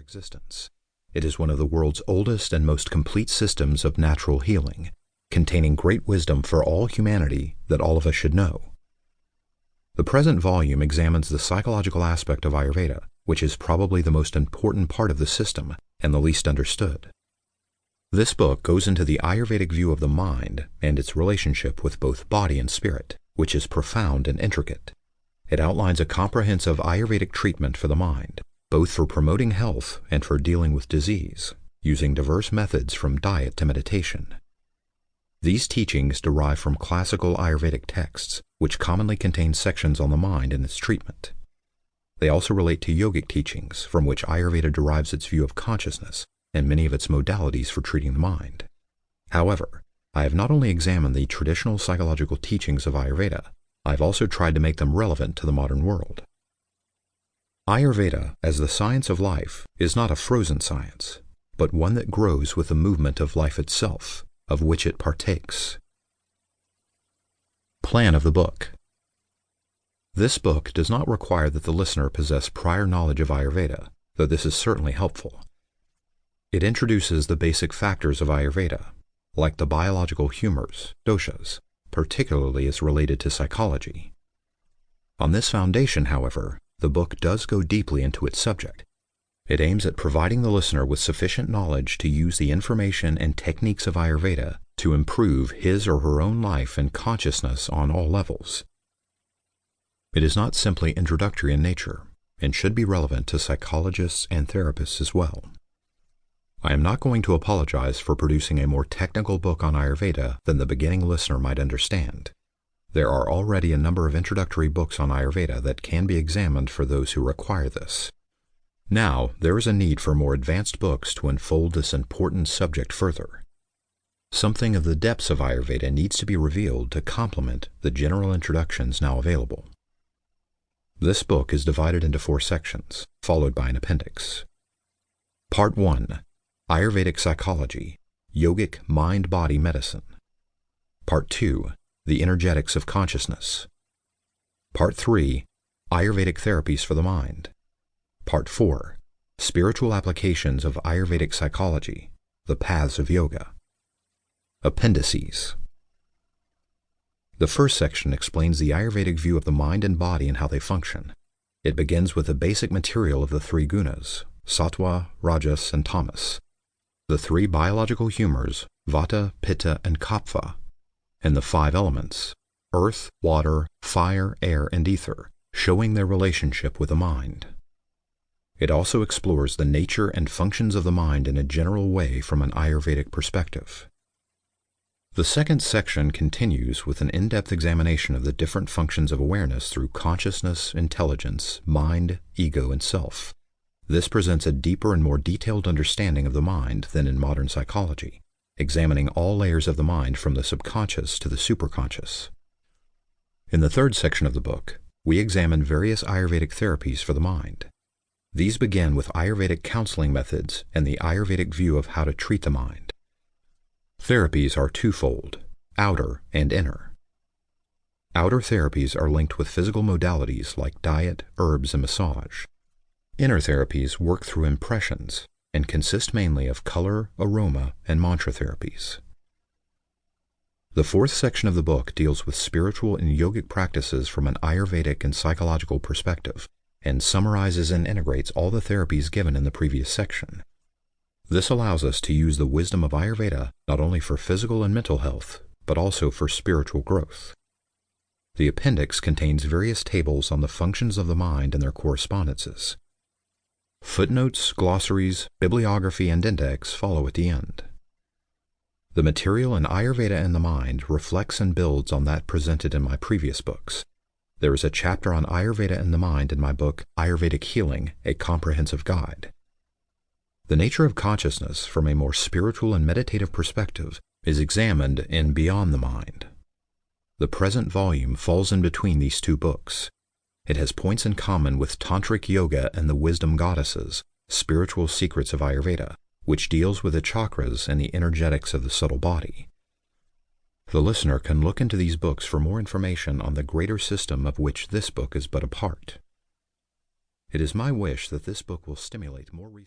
existence. It is one of the world's oldest and most complete systems of natural healing, containing great wisdom for all humanity that all of us should know. The present volume examines the psychological aspect of Ayurveda, which is probably the most important part of the system and the least understood. This book goes into the Ayurvedic view of the mind and its relationship with both body and spirit, which is profound and intricate. It outlines a comprehensive Ayurvedic treatment for the mind, both for promoting health and for dealing with disease, using diverse methods from diet to meditation. These teachings derive from classical Ayurvedic texts, which commonly contain sections on the mind and its treatment. They also relate to yogic teachings, from which Ayurveda derives its view of consciousness and many of its modalities for treating the mind. However, I have not only examined the traditional psychological teachings of Ayurveda, I have also tried to make them relevant to the modern world. Ayurveda, as the science of life, is not a frozen science, but one that grows with the movement of life itself, of which it partakes. Plan of the book. This book does not require that the listener possess prior knowledge of Ayurveda, though this is certainly helpful. It introduces the basic factors of Ayurveda, like the biological humors, doshas, particularly as related to psychology. On this foundation, however, the book does go deeply into its subject. It aims at providing the listener with sufficient knowledge to use the information and techniques of Ayurveda to improve his or her own life and consciousness on all levels. It is not simply introductory in nature, and should be relevant to psychologists and therapists as well. I am not going to apologize for producing a more technical book on Ayurveda than the beginning listener might understand. There are already a number of introductory books on Ayurveda that can be examined for those who require this. Now, there is a need for more advanced books to unfold this important subject further. Something of the depths of Ayurveda needs to be revealed to complement the general introductions now available. This book is divided into 4 sections, followed by an appendix. Part 1. Ayurvedic Psychology, Yogic Mind-Body Medicine. Part 2. The Energetics of Consciousness. Part 3. Ayurvedic Therapies for the Mind. Part 4. Spiritual Applications of Ayurvedic Psychology, The Paths of Yoga. Appendices. The first section explains the Ayurvedic view of the mind and body and how they function. It begins with the basic material of the 3 gunas, sattva, rajas, and tamas, the 3 biological humors, vata, pitta, and kapha, and the 5 elements, earth, water, fire, air, and ether, showing their relationship with the mind. It also explores the nature and functions of the mind in a general way from an Ayurvedic perspective. The second section continues with an in-depth examination of the different functions of awareness through consciousness, intelligence, mind, ego, and self. This presents a deeper and more detailed understanding of the mind than in modern psychology, examining all layers of the mind from the subconscious to the superconscious. In the third section of the book, we examine various Ayurvedic therapies for the mind. These begin with Ayurvedic counseling methods and the Ayurvedic view of how to treat the mind. Therapies are twofold, outer and inner. Outer therapies are linked with physical modalities like diet, herbs, and massage. Inner therapies work through impressions and consist mainly of color, aroma, and mantra therapies. The fourth section of the book deals with spiritual and yogic practices from an Ayurvedic and psychological perspective, and summarizes and integrates all the therapies given in the previous section. This allows us to use the wisdom of Ayurveda not only for physical and mental health, but also for spiritual growth. The appendix contains various tables on the functions of the mind and their correspondences. Footnotes, glossaries, bibliography, and index follow at the end. The material in Ayurveda and the Mind reflects and builds on that presented in my previous books. There is a chapter on Ayurveda and the Mind in my book, Ayurvedic Healing, A Comprehensive Guide. The nature of consciousness from a more spiritual and meditative perspective is examined in Beyond the Mind. The present volume falls in between these 2 books. It has points in common with Tantric Yoga and the Wisdom Goddesses, Spiritual Secrets of Ayurveda, which deals with the chakras and the energetics of the subtle body. The listener can look into these books for more information on the greater system of which this book is but a part. It is my wish that this book will stimulate more research.